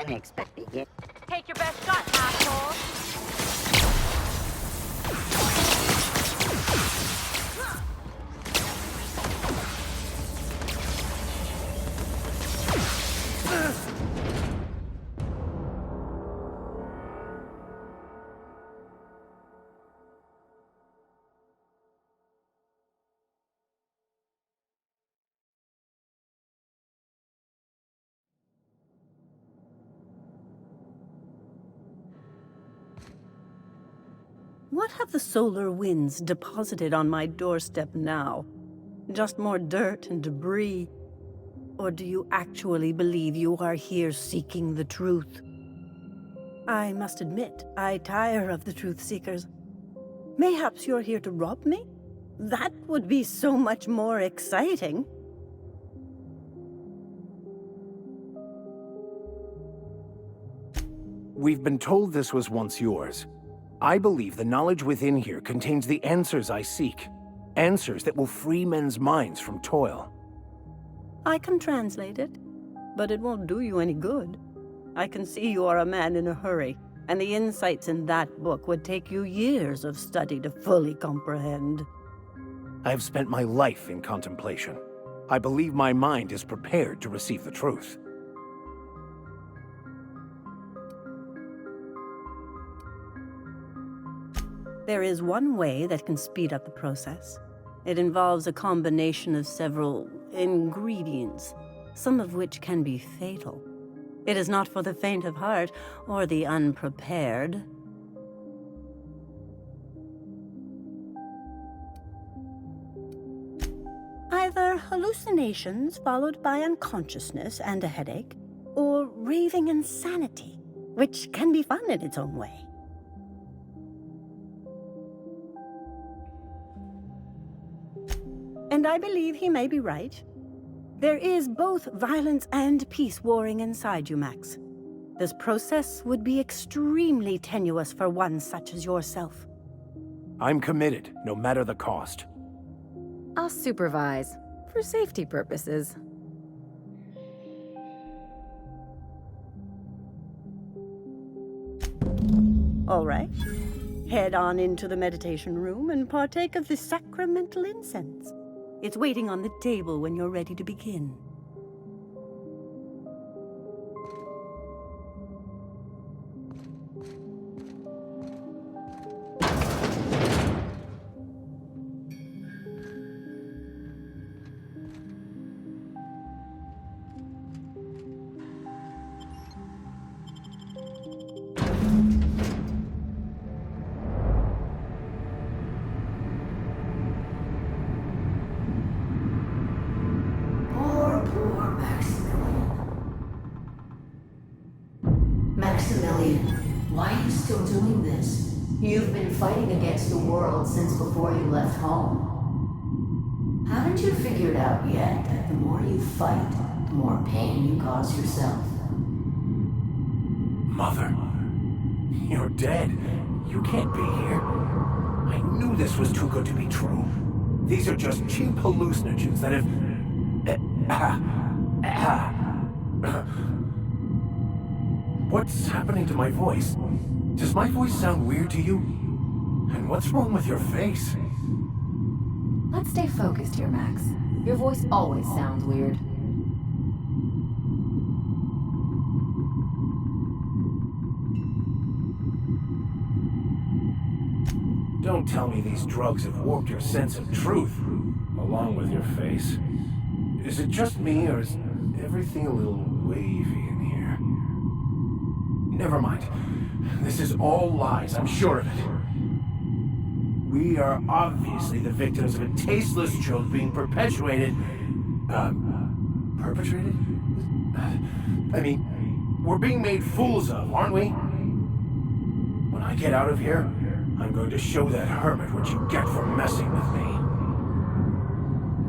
unexpected yet. Take your best shot, asshole. What have the solar winds deposited on my doorstep now? Just more dirt and debris? Or do you actually believe you are here seeking the truth? I must admit, I tire of the truth seekers. Mayhaps you're here to rob me? That would be so much more exciting. We've been told this was once yours. I believe the knowledge within here contains the answers I seek. Answers that will free men's minds from toil. I can translate it, but it won't do you any good. I can see you are a man in a hurry, and the insights in that book would take you years of study to fully comprehend. I have spent my life in contemplation. I believe my mind is prepared to receive the truth. There is one way that can speed up the process. It involves a combination of several ingredients, some of which can be fatal. It is not for the faint of heart or the unprepared. Either hallucinations followed by unconsciousness and a headache, or raving insanity, which can be fun in its own way. And I believe he may be right. There is both violence and peace warring inside you, Max. This process would be extremely tenuous for one such as yourself. I'm committed, no matter the cost. I'll supervise, for safety purposes. All right. Head on into the meditation room and partake of the sacramental incense. It's waiting on the table when you're ready to begin. Maximilian, why are you still doing this? You've been fighting against the world since before you left home. Haven't you figured out yet that the more you fight, the more pain you cause yourself? Mother, you're dead. You can't be here. I knew this was too good to be true. These are just cheap hallucinogens that have... What's happening to my voice? Does my voice sound weird to you? And what's wrong with your face? Let's stay focused here, Max. Your voice always sounds weird. Don't tell me these drugs have warped your sense of truth, along with your face. Is it just me, or is everything a little wavy in here? Never mind. This is all lies, I'm sure of it. We are obviously the victims of a tasteless joke being perpetuated... perpetrated? I mean, we're being made fools of, aren't we? When I get out of here, I'm going to show that hermit what you get for messing with me.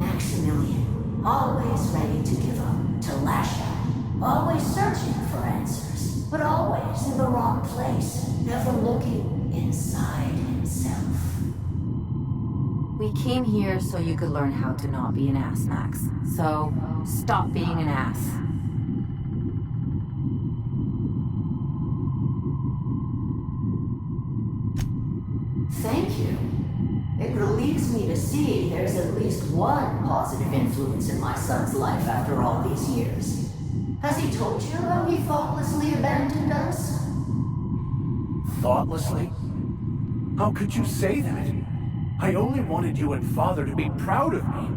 Maximilian, always ready to give up, to lash out, always searching for answers, but always in the wrong place, never looking inside himself. We came here so you could learn how to not be an ass, Max. So, stop being an ass. to see there's at least one positive influence in my son's life after all these years. Has he told you how he thoughtlessly abandoned us? Thoughtlessly? How could you say that? I only wanted you and Father to be proud of me.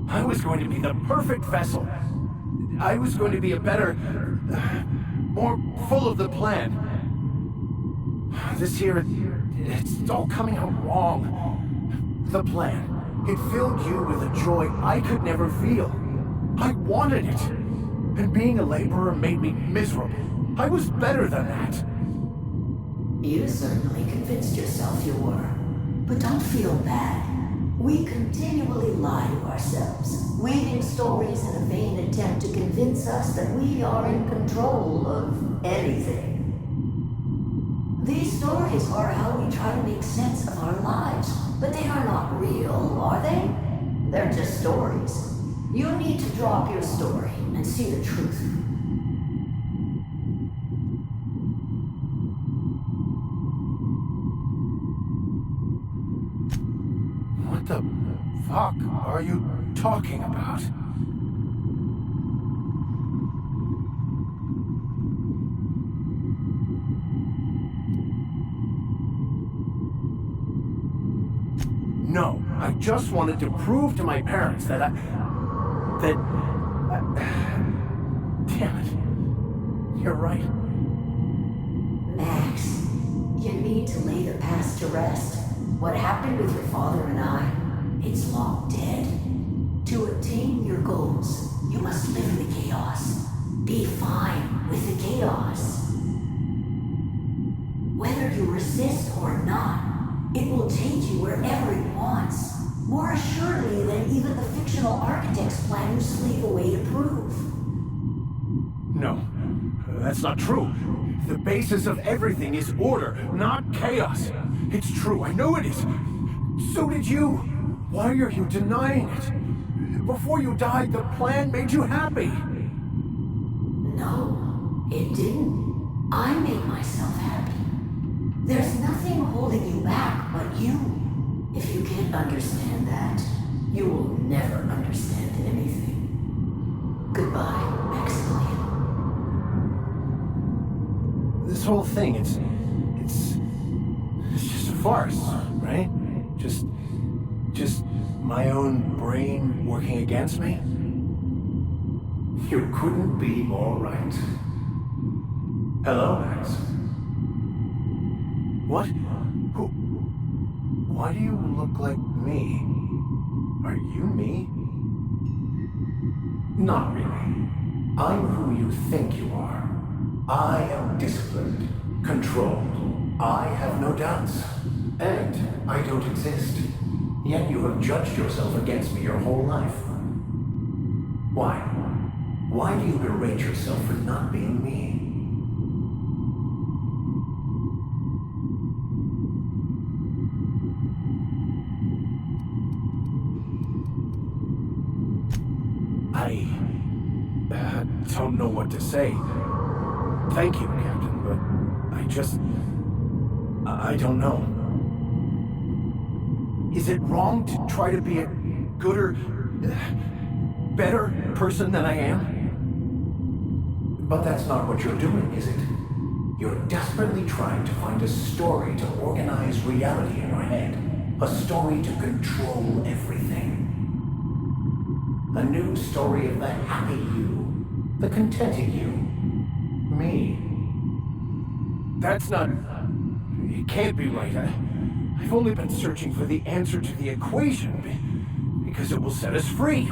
I was going to be the perfect vessel. I was going to be a better, more full of the plan. This year, it's all coming out wrong. The plan. It filled you with a joy I could never feel. I wanted it. And being a laborer made me miserable. I was better than that. You certainly convinced yourself you were. But don't feel bad. We continually lie to ourselves, weaving stories in a vain attempt to convince us that we are in control of anything. These stories are how we try to make sense of our lives, but they are not real, are they? They're just stories. You need to drop your story and see the truth. What the fuck are you talking about? No, I just wanted to prove to my parents that damn it. You're right. Max, you need to lay the past to rest. What happened with your father and I, it's long dead. To attain your goals, you must live in the chaos. Be fine with the chaos. Whether you resist or not, it will take you wherever it wants. More assuredly than even the fictional architect's plan you slave away to prove. No, that's not true. The basis of everything is order, not chaos. It's true, I know it is. So did you. Why are you denying it? Before you died, the plan made you happy. No, it didn't. I made myself happy. There's nothing holding you back but you. If you can't understand that, you will never understand anything. Goodbye, Maximilian. This whole thing, it's just a farce, right? Just my own brain working against me? You couldn't be more right. Hello, Max. What? Who? Why do you look like me? Are you me? Not really. I'm who you think you are. I am disciplined, controlled. I have no doubts. And I don't exist. Yet you have judged yourself against me your whole life. Why? Why do you berate yourself for not being me? I don't know what to say. Thank you, Captain, but I don't know. Is it wrong to try to be a gooder, better person than I am? But that's not what you're doing, is it? You're desperately trying to find a story to organize reality in your head. A story to control everything. A new story of the happy you, the contented you, me. That's not... It can't be right. I've only been searching for the answer to the equation, because it will set us free,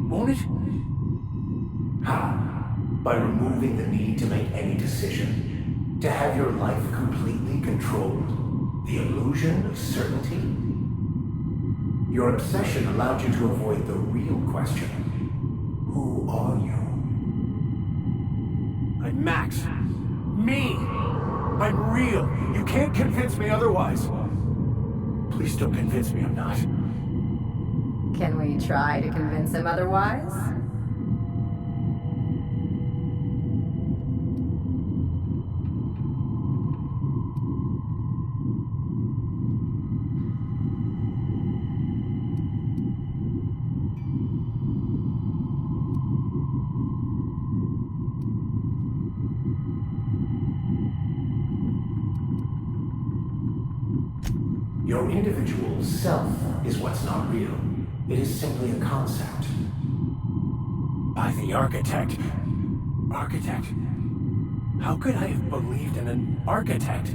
won't it? How? By removing the need to make any decision? To have your life completely controlled? The illusion of certainty? Your obsession allowed you to avoid the real question. Who are you? I'm Max. Me! I'm real. You can't convince me otherwise. Please don't convince me I'm not. Can we try to convince him otherwise? Your individual self is what's not real. It is simply a concept. By the architect. Architect? How could I have believed in an architect?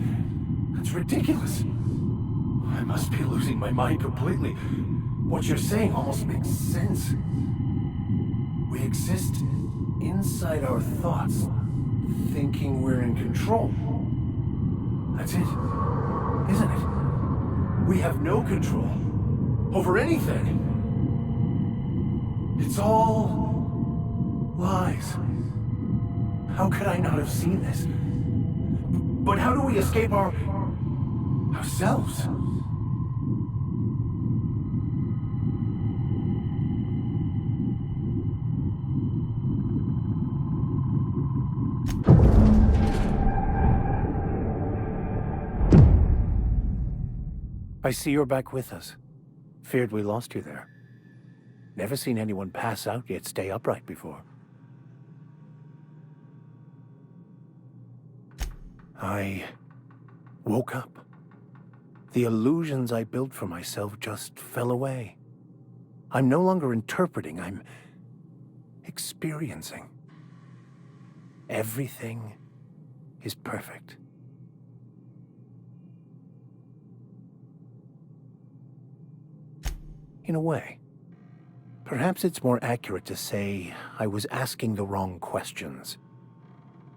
That's ridiculous. I must be losing my mind completely. What you're saying almost makes sense. We exist inside our thoughts, thinking we're in control. That's it, isn't it? We have no control over anything. It's all lies. How could I not have seen this? But how do we escape ourselves? I see you're back with us. Feared we lost you there. Never seen anyone pass out yet stay upright before. I woke up. The illusions I built for myself just fell away. I'm no longer interpreting, I'm experiencing. Everything is perfect. In a way. Perhaps it's more accurate to say I was asking the wrong questions.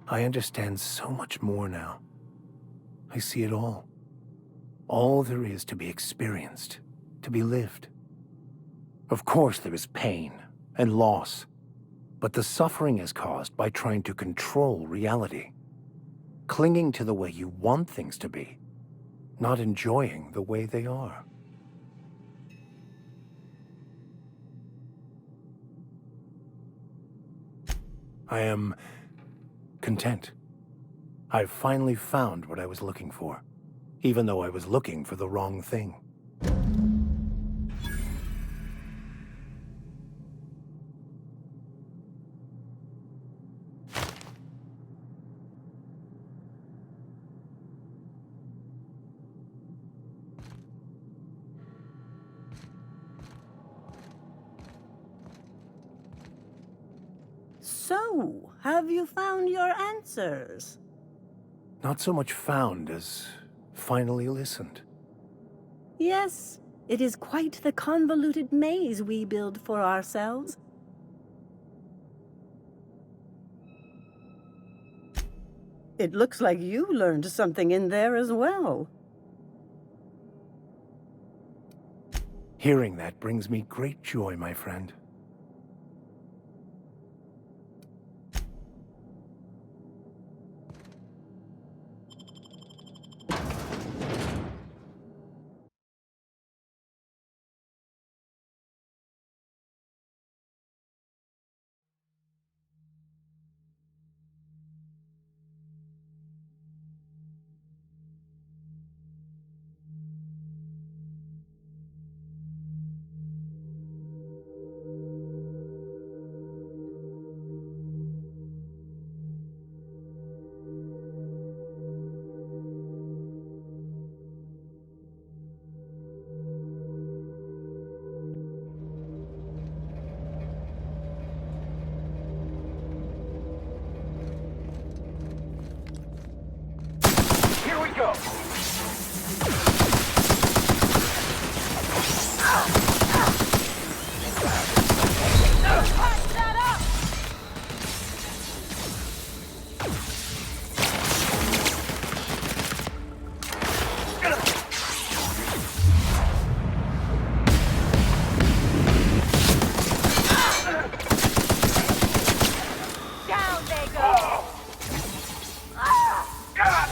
I understand so much more now. I see it all. All there is to be experienced, to be lived. Of course there is pain and loss, but the suffering is caused by trying to control reality, clinging to the way you want things to be, not enjoying the way they are. I am content. I've finally found what I was looking for, even though I was looking for the wrong thing. So, have you found your answers? Not so much found as finally listened. Yes, it is quite the convoluted maze we build for ourselves. It looks like you learned something in there as well. Hearing that brings me great joy, my friend. Here we go! Down they go! God!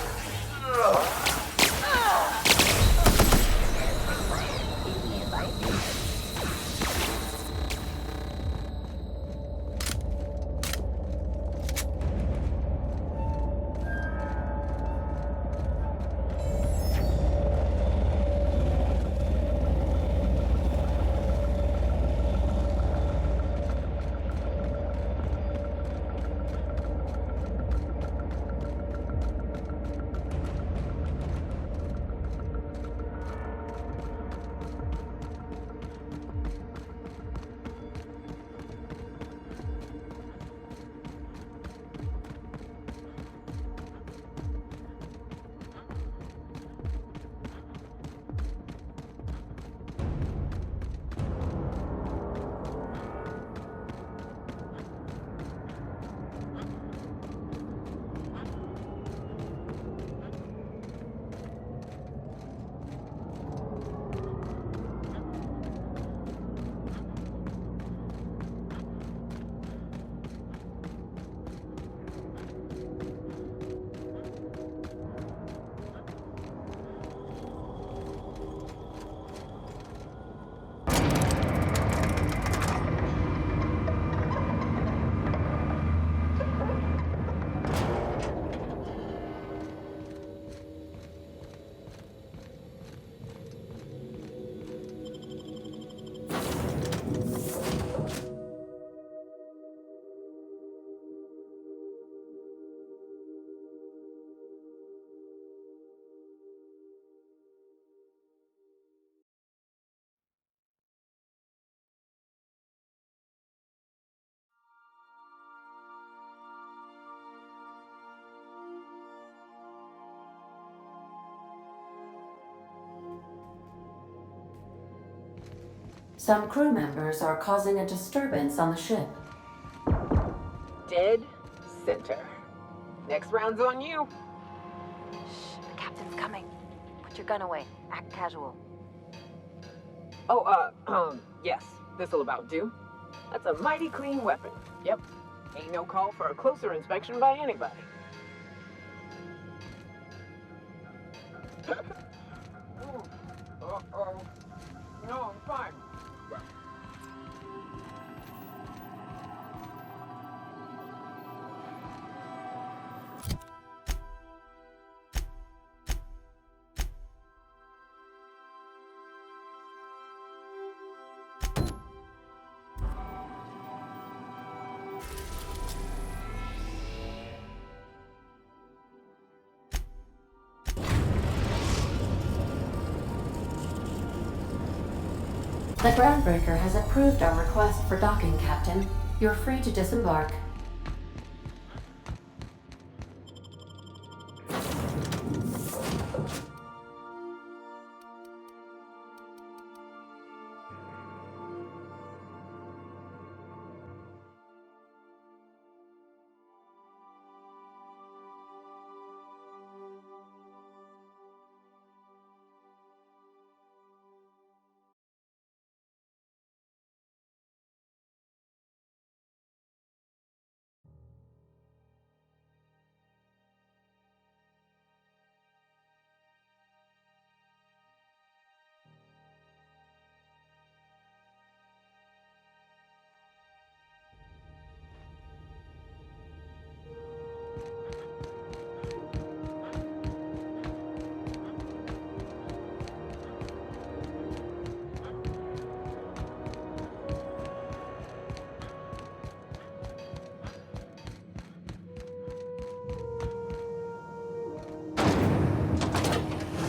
Some crew members are causing a disturbance on the ship. Dead center. Next round's on you. Shh, the captain's coming. Put your gun away. Act casual. Oh, yes. This'll about do. That's a mighty clean weapon. Yep. Ain't no call for a closer inspection by anybody. Uh-oh. No, I'm fine. The Groundbreaker has approved our request for docking, Captain. You're free to disembark.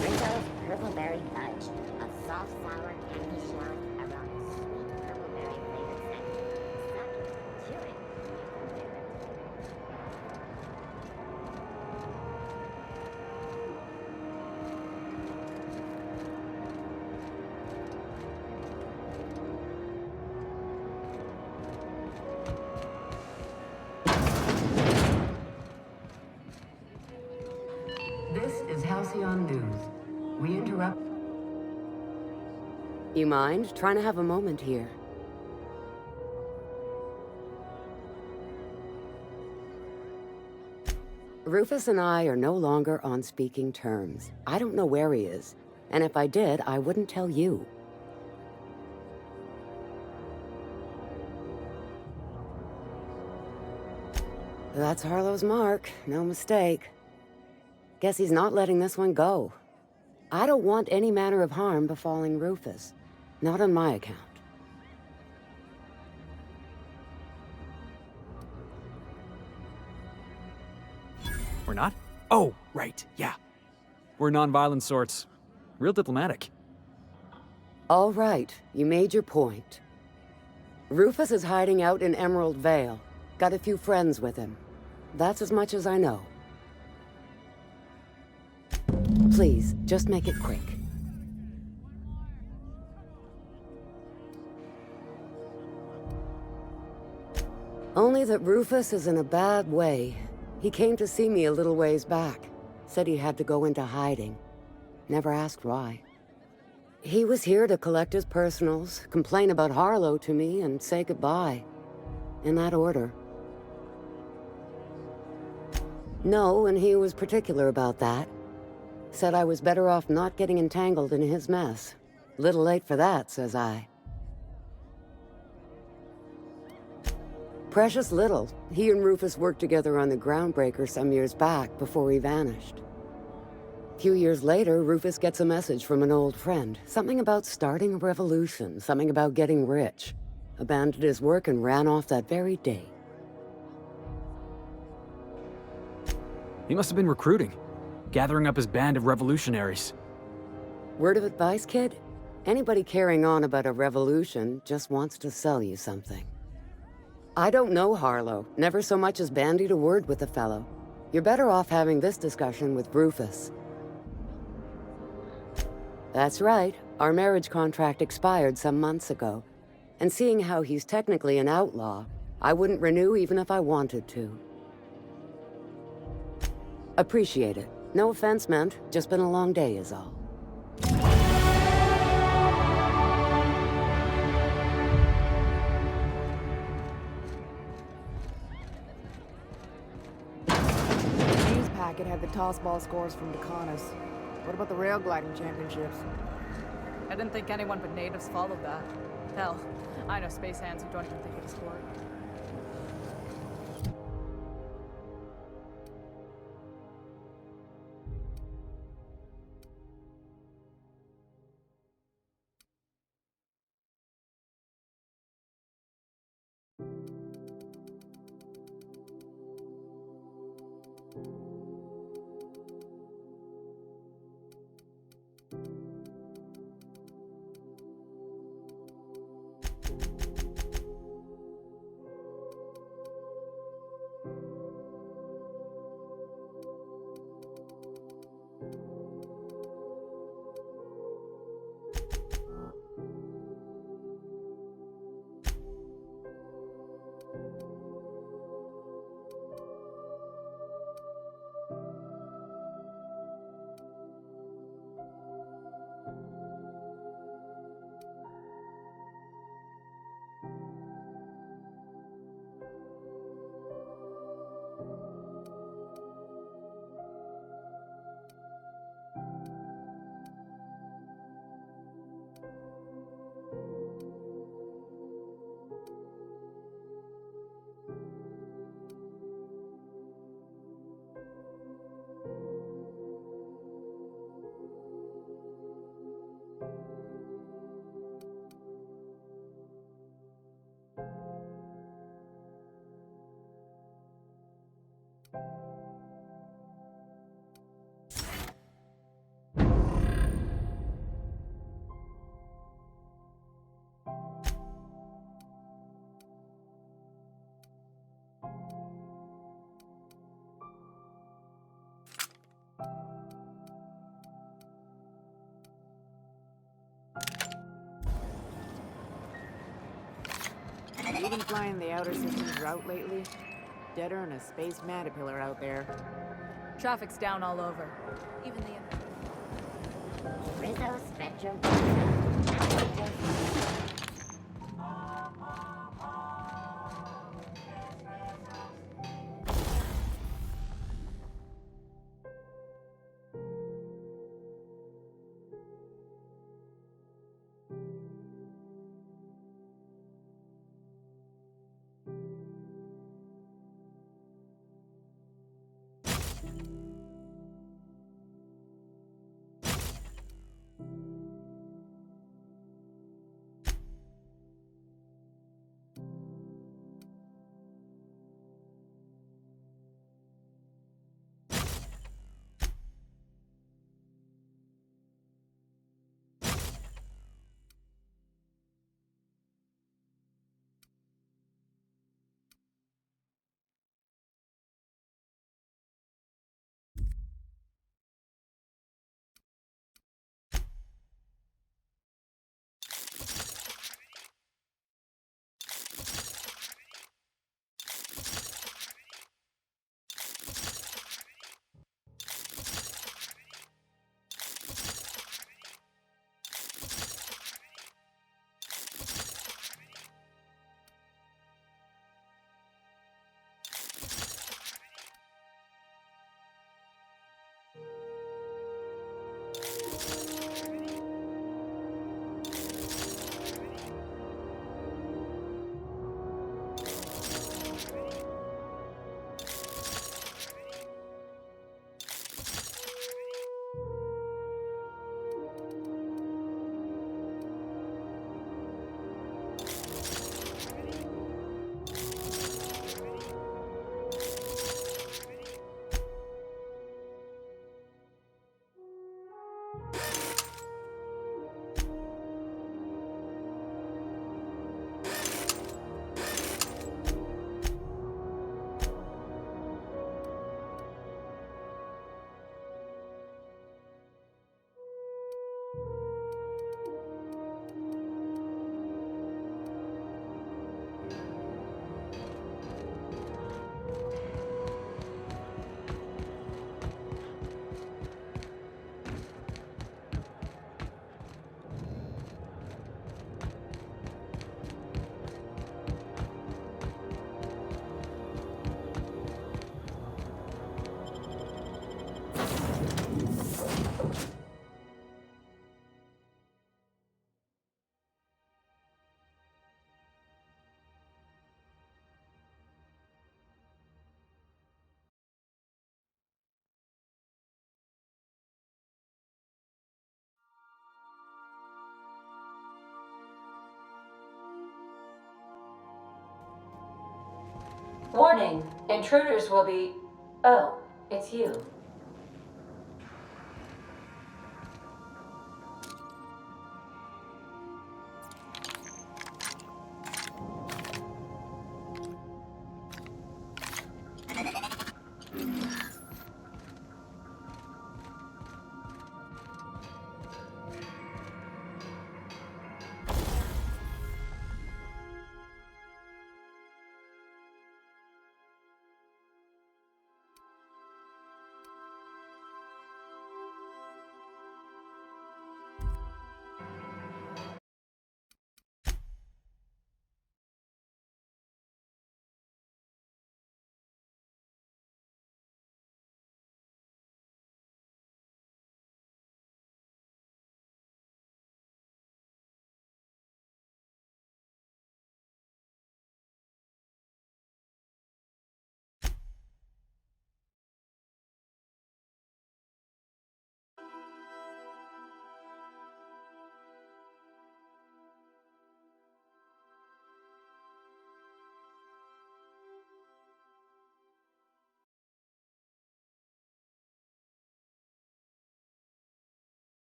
Ringo's Purpleberry Fudge, a soft, sour candy shell around a sweet purpleberry flavored scent. Suck, chew it, you can do it. This is Halcyon News. We interrupt. You mind? Trying to have a moment here. Rufus and I are no longer on speaking terms. I don't know where he is, and if I did, I wouldn't tell you. That's Harlow's mark, no mistake. Guess he's not letting this one go. I don't want any manner of harm befalling Rufus. Not on my account. We're not? Oh, right, yeah. We're non-violent sorts. Real diplomatic. All right, you made your point. Rufus is hiding out in Emerald Vale. Got a few friends with him. That's as much as I know. Please, just make it quick. Only that Rufus is in a bad way. He came to see me a little ways back. Said he had to go into hiding. Never asked why. He was here to collect his personals, complain about Harlow to me, and say goodbye. In that order. No, and he was particular about that. Said I was better off not getting entangled in his mess. Little late for that, says I. Precious little. He and Rufus worked together on the Groundbreaker some years back before he vanished. A few years later, Rufus gets a message from an old friend. Something about starting a revolution, something about getting rich. Abandoned his work and ran off that very day. He must have been recruiting, gathering up his band of revolutionaries. Word of advice, kid? Anybody carrying on about a revolution just wants to sell you something. I don't know Harlow, never so much as bandied a word with the fellow. You're better off having this discussion with Rufus. That's right. Our marriage contract expired some months ago, and seeing how he's technically an outlaw, I wouldn't renew even if I wanted to. Appreciate it. No offense meant, just been a long day is all. News packet had the tossball scores from Decanas. What about the rail gliding championships? I didn't think anyone but natives followed that. Hell, I know space hands who don't even think it a sport. You been flying the outer systems route lately? Deader than a space matapillar out there. Traffic's down all over. Even the... Rizzo Spectrum. Warning, intruders will be... Oh, it's you.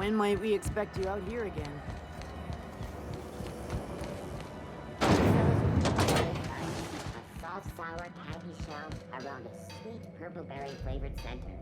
When might we expect you out here again? A soft, sour candy shell around a sweet purple berry flavored center.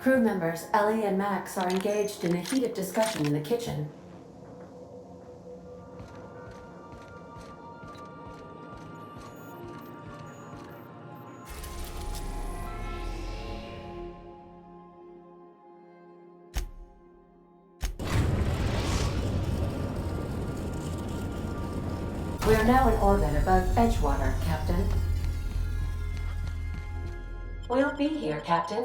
Crew members Ellie and Max are engaged in a heated discussion in the kitchen. We are now in orbit above Edgewater, Captain. We'll be here, Captain.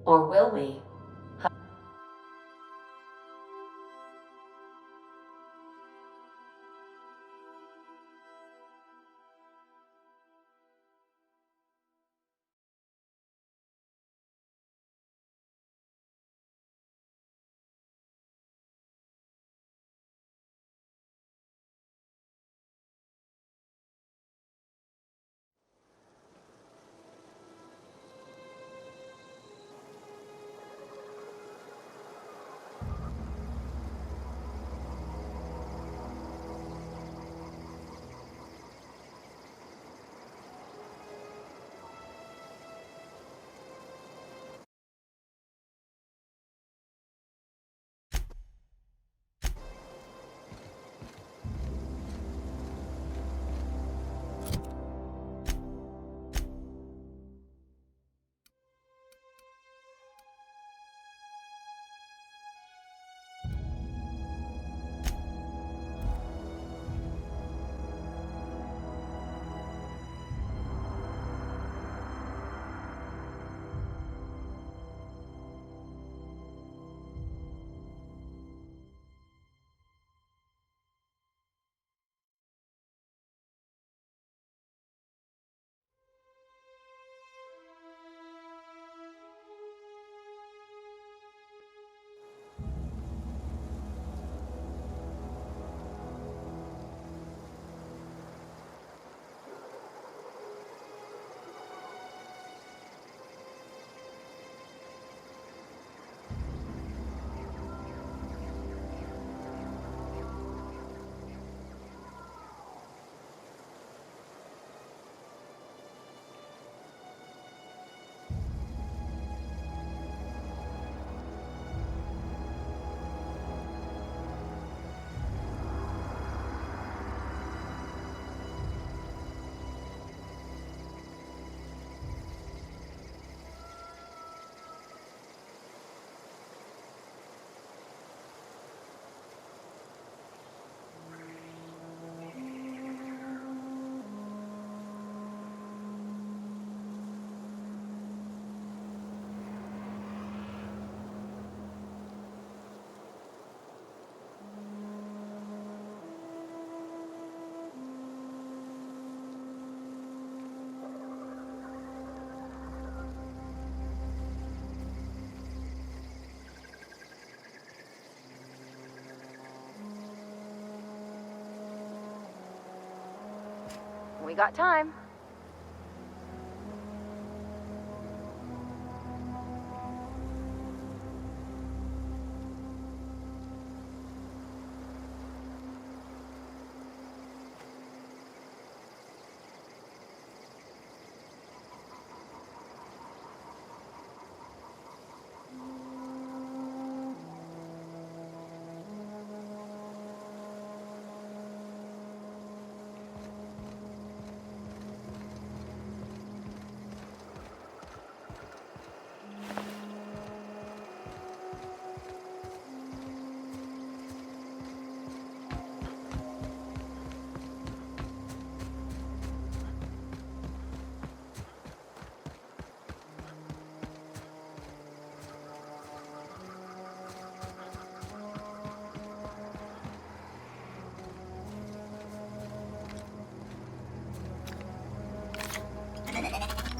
Or will we? We got time.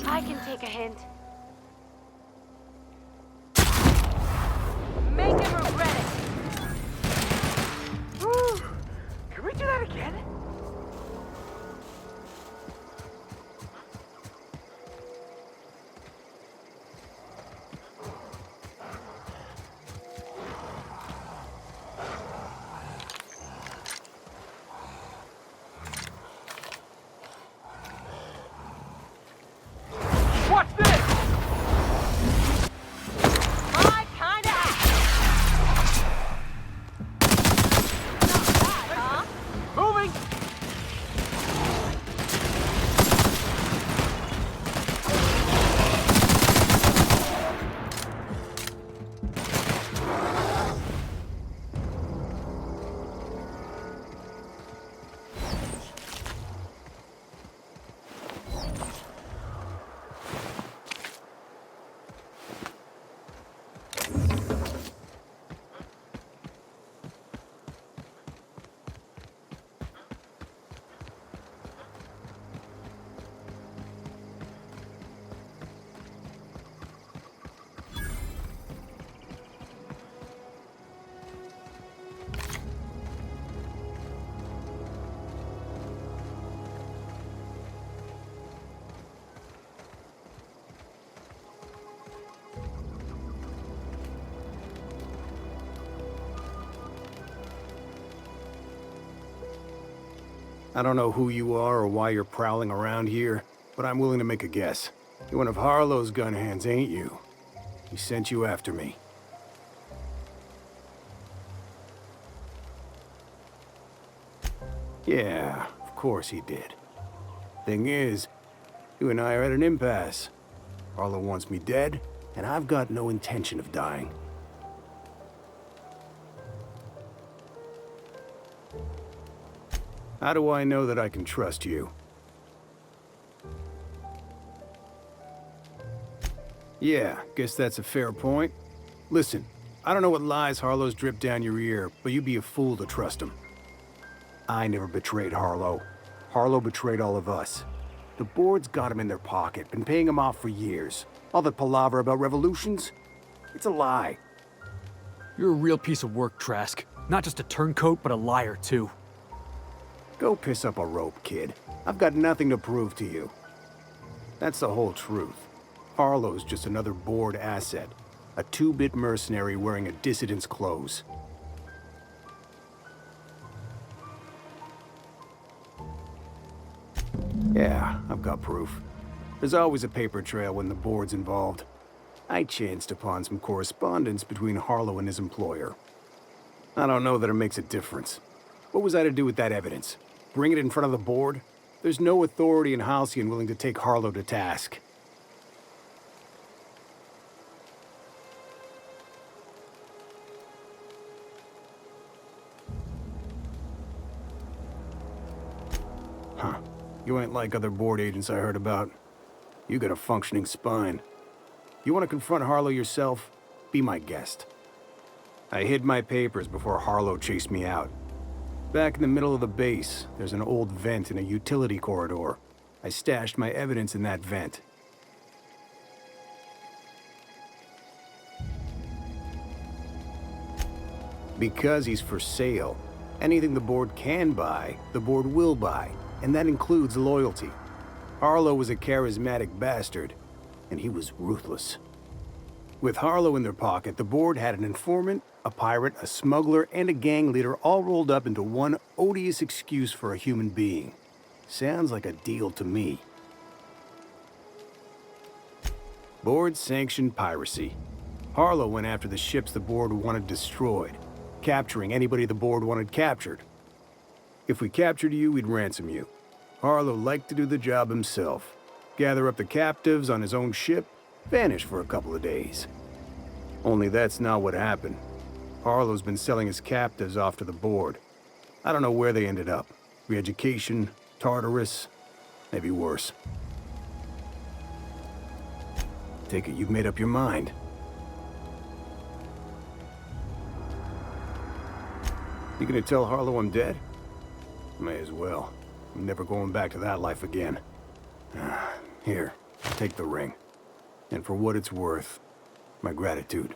I can take a hint. Make him regret it. Whew. Can we do that again? Watch this! I don't know who you are or why you're prowling around here, but I'm willing to make a guess. You're one of Harlow's gun hands, ain't you? He sent you after me. Yeah, of course he did. Thing is, you and I are at an impasse. Harlow wants me dead, and I've got no intention of dying. How do I know that I can trust you? Yeah, guess that's a fair point. Listen, I don't know what lies Harlow's dripped down your ear, but you'd be a fool to trust him. I never betrayed Harlow. Harlow betrayed all of us. The board's got him in their pocket, been paying him off for years. All that palaver about revolutions? It's a lie. You're a real piece of work, Trask. Not just a turncoat, but a liar, too. Go piss up a rope, kid. I've got nothing to prove to you. That's the whole truth. Harlow's just another board asset. A two-bit mercenary wearing a dissident's clothes. Yeah, I've got proof. There's always a paper trail when the board's involved. I chanced upon some correspondence between Harlow and his employer. I don't know that it makes a difference. What was I to do with that evidence? Bring it in front of the board? There's no authority in Halcyon willing to take Harlow to task. Huh. You ain't like other board agents I heard about. You got a functioning spine. You want to confront Harlow yourself? Be my guest. I hid my papers before Harlow chased me out. Back in the middle of the base, there's an old vent in a utility corridor. I stashed my evidence in that vent. Because he's for sale. Anything the board can buy, the board will buy, and that includes loyalty. Harlow was a charismatic bastard, and he was ruthless. With Harlow in their pocket, the board had an informant, a pirate, a smuggler, and a gang leader all rolled up into one odious excuse for a human being. Sounds like a deal to me. Board sanctioned piracy. Harlow went after the ships the board wanted destroyed, capturing anybody the board wanted captured. If we captured you, we'd ransom you. Harlow liked to do the job himself. Gather up the captives on his own ship, vanish for a couple of days. Only that's not what happened. Harlow's been selling his captives off to the board. I don't know where they ended up. Re-education, Tartarus, maybe worse. Take it you've made up your mind. You gonna tell Harlow I'm dead? May as well. I'm never going back to that life again. Here, take the ring. And for what it's worth, my gratitude.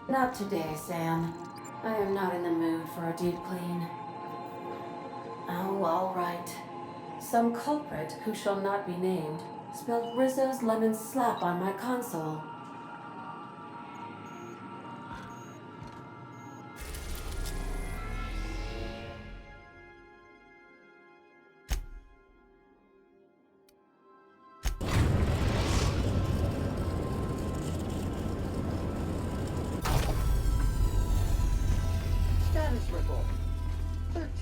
Not today, Sam. I am not in the mood for a deep clean. Oh, all right. Some culprit who shall not be named spilled Rizzo's lemon slap on my console. Status report.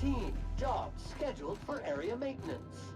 routine jobs scheduled for area maintenance.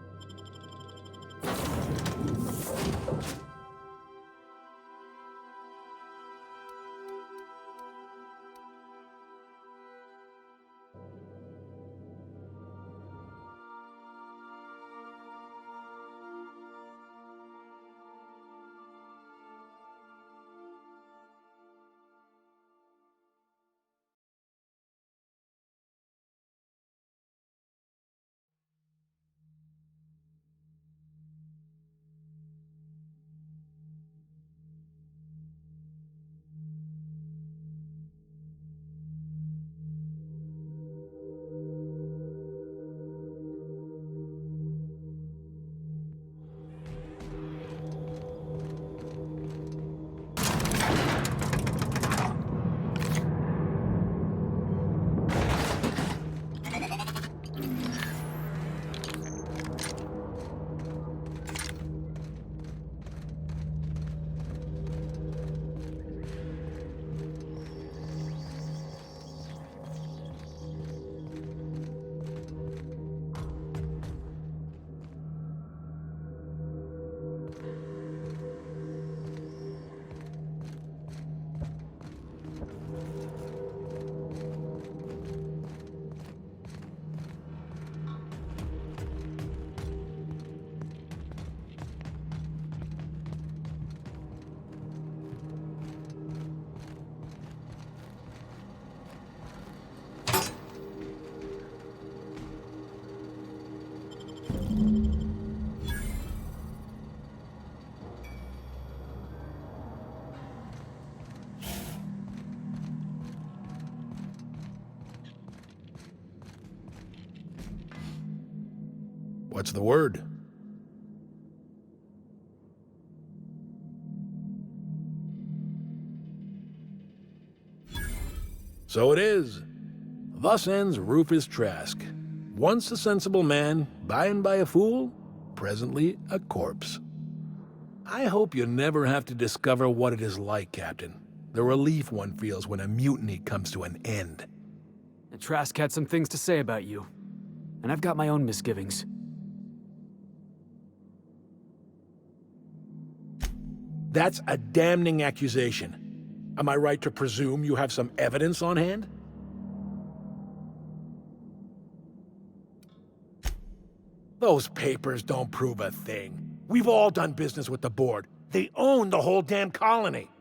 What's the word? So it is. Thus ends Rufus Trask. Once a sensible man, by and by a fool, presently a corpse. I hope you never have to discover what it is like, Captain. The relief one feels when a mutiny comes to an end. And Trask had some things to say about you. And I've got my own misgivings. That's a damning accusation. Am I right to presume you have some evidence on hand? Those papers don't prove a thing. We've all done business with the board. They own the whole damn colony.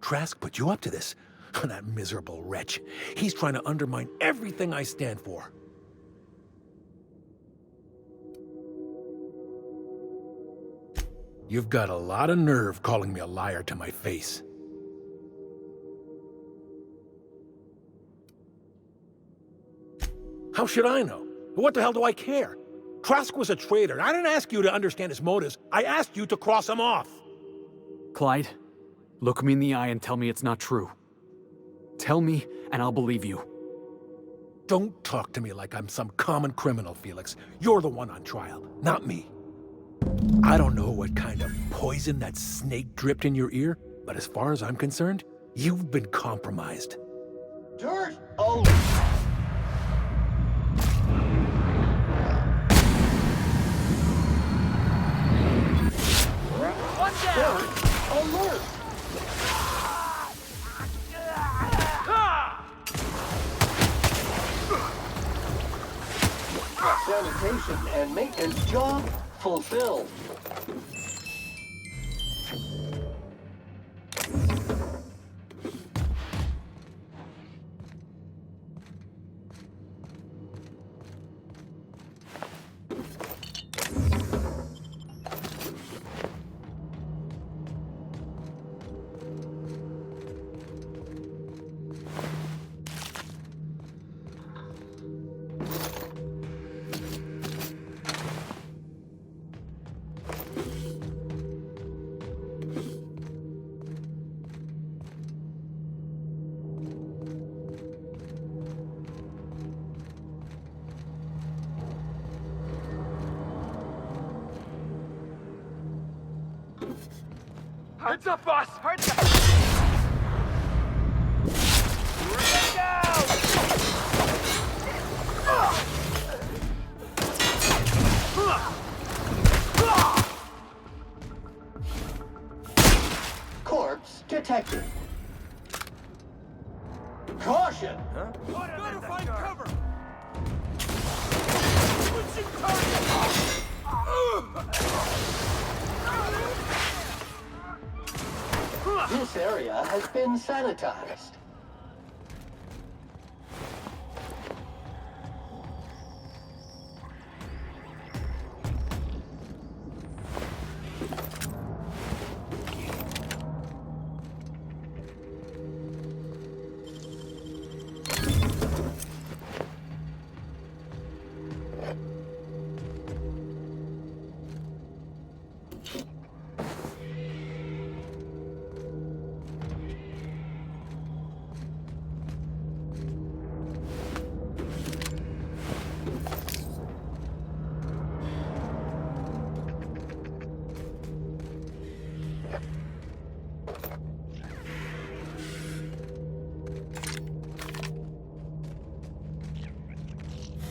Trask put you up to this. That miserable wretch. He's trying to undermine everything I stand for. You've got a lot of nerve calling me a liar to my face. How should I know? What the hell do I care? Trask was a traitor. I didn't ask you to understand his motives. I asked you to cross him off. Clyde, look me in the eye and tell me it's not true. Tell me, and I'll believe you. Don't talk to me like I'm some common criminal, Felix. You're the one on trial, not me. I don't know what kind of poison that snake dripped in your ear, but as far as I'm concerned, you've been compromised. Dirt! Oh! Watch out! Alert! Sanitation and maintenance job fulfilled. Heads up, boss! Heads up! Look out! Corpse detected. Caution! Gotta find cover! This area has been sanitized.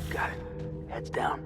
Got it. Heads down.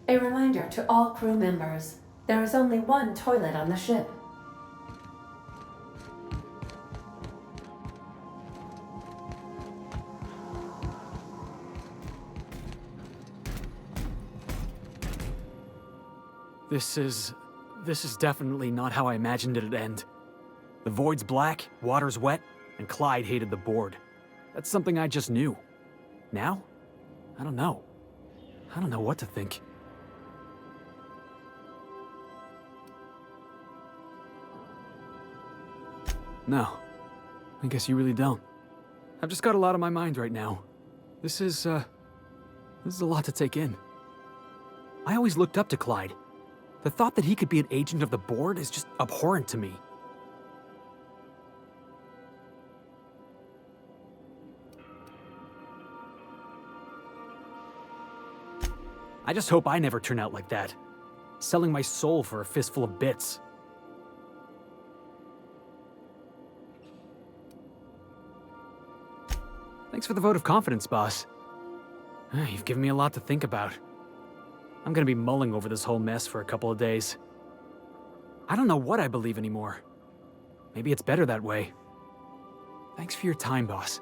A reminder to all crew members, there is only one toilet on the ship. This is definitely not how I imagined it'd end. The void's black, water's wet, and Clyde hated the board. That's something I just knew. Now? I don't know. I don't know what to think. No. I guess you really don't. I've just got a lot on my mind right now. This is a lot to take in. I always looked up to Clyde. The thought that he could be an agent of the board is just abhorrent to me. I just hope I never turn out like that. Selling my soul for a fistful of bits. Thanks for the vote of confidence, boss. You've given me a lot to think about. I'm gonna be mulling over this whole mess for a couple of days. I don't know what I believe anymore. Maybe it's better that way. Thanks for your time, boss.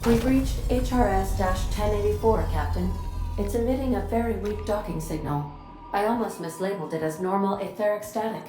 We've reached HRS-1084, Captain. It's emitting a very weak docking signal. I almost mislabeled it as normal etheric static.